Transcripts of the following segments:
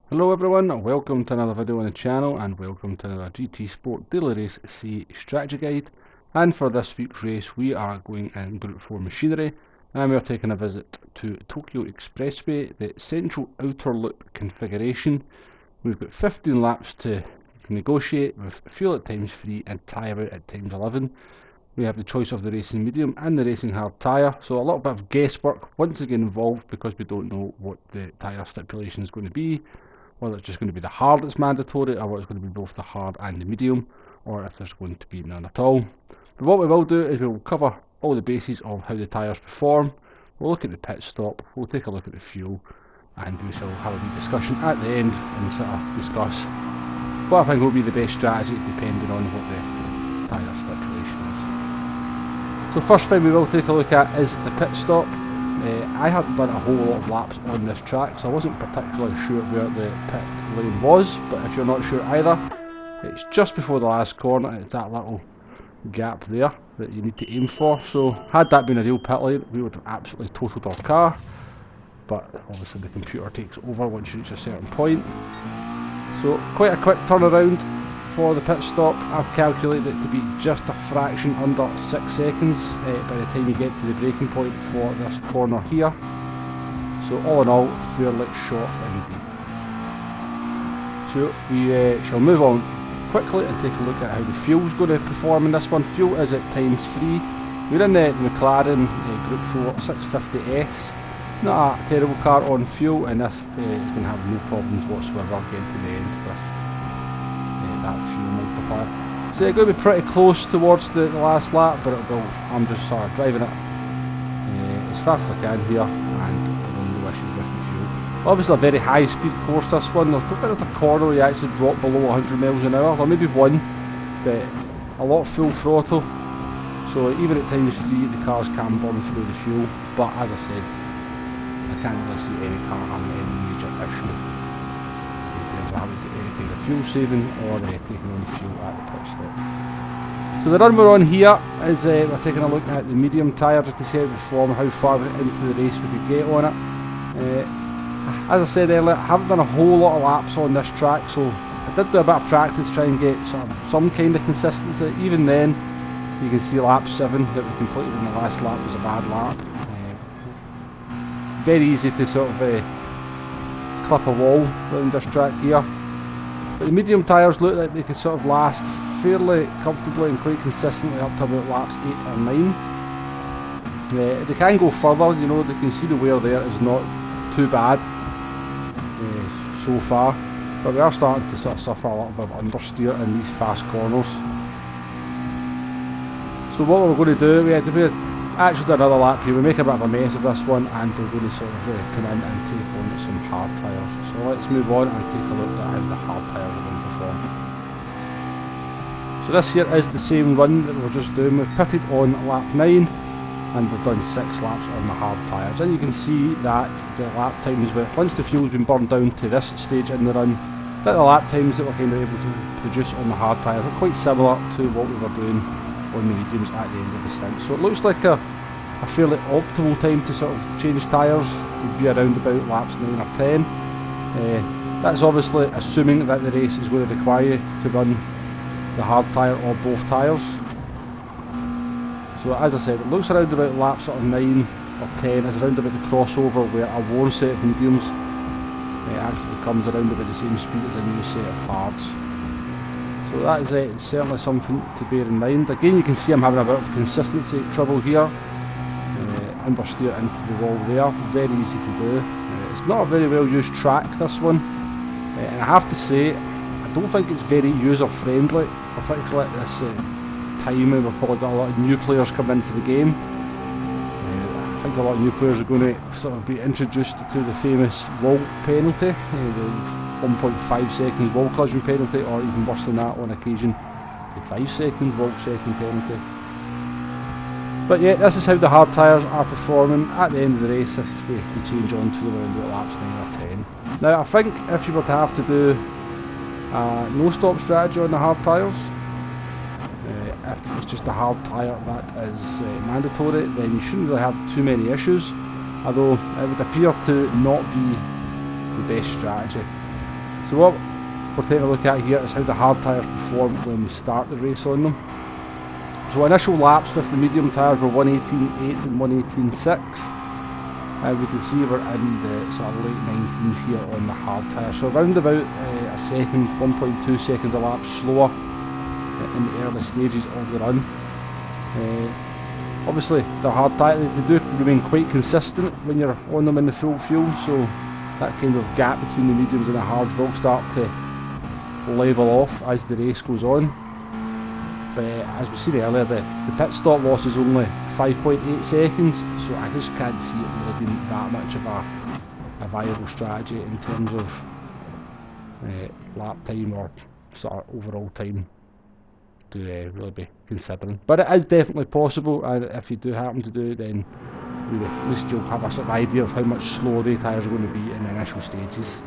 Hello everyone, welcome to another video on the channel and welcome to another GT Sport Daily Race C strategy guide. And for this week's race we are going in Group 4 machinery and we are taking a visit to Tokyo Expressway, the central outer loop configuration. We've got 15 laps to negotiate with fuel at times 3 and tyre out at times 11. We have the choice of the racing medium and the racing hard tyre, so a little bit of guesswork once again involved because we don't know what the tyre stipulation is going to be, whether it's just going to be the hard that's mandatory or whether it's going to be both the hard and the medium, or if there's going to be none at all. But what we will do is we'll cover all the bases of how the tyres perform, we'll look at the pit stop, we'll take a look at the fuel, and we shall have a wee discussion at the end and sort of discuss what I think will be the best strategy depending on what the tyre stipulation is. So first thing we will take a look at is the pit stop. I hadn't done a whole lot of laps on this track, so I wasn't particularly sure where the pit lane was, but if you're not sure either, it's just before the last corner and it's that little gap there that you need to aim for. So had that been a real pit lane, we would have absolutely totaled our car, but obviously the computer takes over once you reach a certain point. So quite a quick turnaround for the pit stop. I've calculated it to be just a fraction under 6 seconds by the time you get to the braking point for this corner here. So all in all, fairly short indeed. So we shall move on quickly and take a look at how the fuel's going to perform in this one. Fuel is at times 3. We're in the McLaren Group 4 650S. Not a terrible car on fuel, and this is going to have no problems whatsoever getting to the end with that fuel multiplier. So it's going to be pretty close towards the last lap, but I'm just sort of driving it as fast as I can here, and no issues with the fuel. Obviously a very high speed course this one. There's a corner where you actually drop below 100 miles an hour, or maybe one, but a lot of full throttle. So even at times 3 the cars can burn through the fuel, but as I said, I can't really see any car having any major issue in terms of having to do any kind of fuel saving or taking on fuel at the pit stop. So the run we're on here is we're taking a look at the medium tyre just to see how it performs, how far into the race we could get on it. As I said earlier, I haven't done a whole lot of laps on this track, so I did do a bit of practice to try and get some kind of consistency. Even then, you can see lap 7 that we completed in the last lap was a bad lap. Very easy to sort of clip a wall around this track here. But the medium tyres look like they could sort of last fairly comfortably and quite consistently up to about laps 8 or 9. They can go further, you know, they can see the wear there is not too bad so far, but we are starting to sort of suffer a little bit of understeer in these fast corners. So what we're going to do, we had to actually do another lap here. We make a bit of a mess of this one and we're going to sort of come in and take on some hard tyres. So let's move on and take a look at how the hard tyres are going to perform. So this here is the same run that we were just doing. We've pitted on lap 9 and we've done 6 laps on the hard tyres. And you can see that the lap times, once the fuel's been burned down to this stage in the run, that the lap times that we're kind of able to produce on the hard tyres are quite similar to what we were doing on the mediums at the end of the stint. So it looks like a fairly optimal time to sort of change tyres would be around about laps 9 or 10. That's obviously assuming that the race is going to require you to run the hard tyre or both tyres. So as I said, it looks around about laps sort of 9 or 10 is around about the crossover where a worn set of mediums actually comes around about the same speed as a new set of hards. So that is certainly something to bear in mind. Again, you can see I'm having a bit of consistency trouble here. Understeer into the wall there, very easy to do. It's not a very well used track, this one. And I have to say, I don't think it's very user friendly, particularly at this time when we've probably got a lot of new players coming into the game. I think a lot of new players are going to sort of be introduced to the famous wall penalty, the 1.5 seconds wall collision penalty, or even worse than that on occasion, the 5 seconds wall second penalty. But yeah, this is how the hard tyres are performing at the end of the race if we change on to around laps 9 or 10. Now I think if you were to have to do a no-stop strategy on the hard tyres, if it's just a hard tyre that is mandatory, then you shouldn't really have too many issues, although it would appear to not be the best strategy. So what we're taking a look at here is how the hard tyres perform when we start the race on them. So initial laps with the medium tyres were 1:18.8 and 1:18.6. We can see we're in the sort of late 19s here on the hard tyre. So around about a second, 1.2 seconds a lap slower in the early stages of the run. Obviously the hard tyre, they do remain quite consistent when you're on them in the full fuel, so that kind of gap between the mediums and the hards will start to level off as the race goes on. But as we seen earlier, the pit stop loss is only 5.8 seconds, so I just can't see it really being that much of a viable strategy in terms of lap time or sort of overall time to really be considering. But it is definitely possible, and if you do happen to do it, then really, at least you'll have a sort of idea of how much slower the tyres are going to be in the initial stages.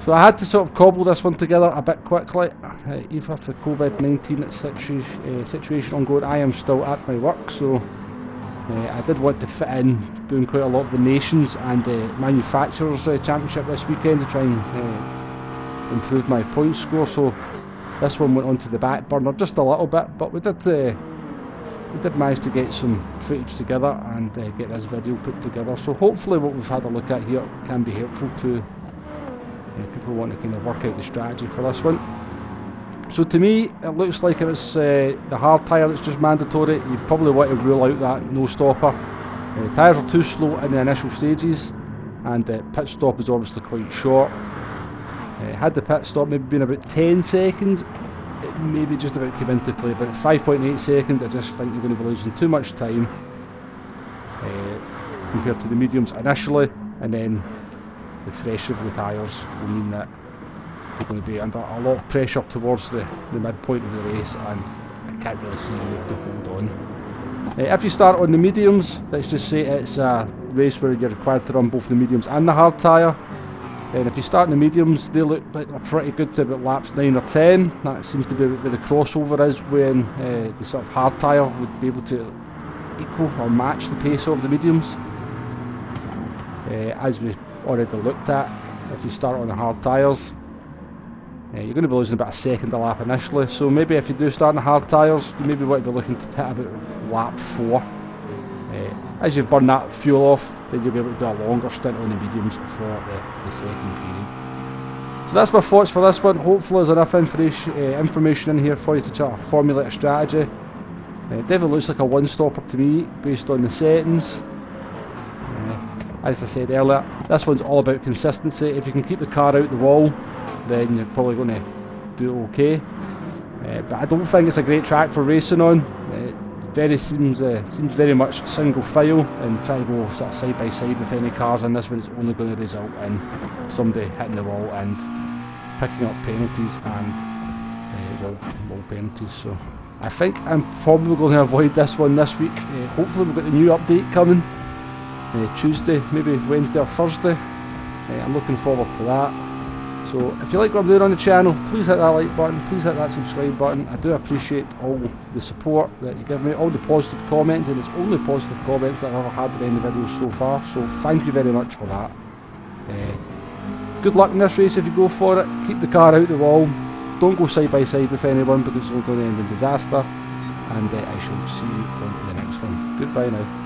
So I had to sort of cobble this one together a bit quickly, even with the COVID-19 situation ongoing. I am still at my work, so I did want to fit in doing quite a lot of the Nations and the Manufacturers Championship this weekend to try and improve my point score. So this one went onto the back burner just a little bit, but we did manage to get some footage together and get this video put together. So hopefully what we've had a look at here can be helpful to people who want to kind of work out the strategy for this one. So to me, it looks like if it's the hard tyre that's just mandatory, you probably want to rule out that no stopper. Tyres are too slow in the initial stages, and the pit stop is obviously quite short. Had the pit stop maybe been about 10 seconds, it maybe just about came into play, but at 5.8 seconds I just think you're going to be losing too much time compared to the mediums initially, and then the fresher of the tyres will mean that you're going to be under a lot of pressure towards the midpoint of the race, and I can't really see you able to hold on. If you start on the mediums, let's just say it's a race where you're required to run both the mediums and the hard tyre. And if you start in the mediums, they look like they're pretty good to about laps 9 or 10. That seems to be where the crossover is, when the sort of hard tyre would be able to equal or match the pace of the mediums. As we already looked at, if you start on the hard tyres, you're going to be losing about a second a lap initially, so maybe if you do start on the hard tyres, you maybe want to be looking to pit about lap 4. As you've burned that fuel off, then you'll be able to do a longer stint on the mediums for the second period. So that's my thoughts for this one. Hopefully there's enough information in here for you to try to formulate a strategy. It definitely looks like a one-stopper to me based on the settings. As I said earlier, this one's all about consistency. If you can keep the car out the wall, then you're probably going to do okay. But I don't think it's a great track for racing on. It seems very much single file, and trying to go sort of side by side with any cars in this one is only going to result in somebody hitting the wall and picking up penalties and wall penalties. So I think I'm probably going to avoid this one this week. Hopefully we've got the new update coming Tuesday, maybe Wednesday or Thursday. I'm looking forward to that. So if you like what I'm doing on the channel, please hit that like button, please hit that subscribe button. I do appreciate all the support that you give me, all the positive comments, and it's only positive comments that I've ever had in any videos so far, so thank you very much for that. Good luck in this race if you go for it. Keep the car out the wall, don't go side by side with anyone because it's all going to end in disaster, and I shall see you on the next one. Goodbye now.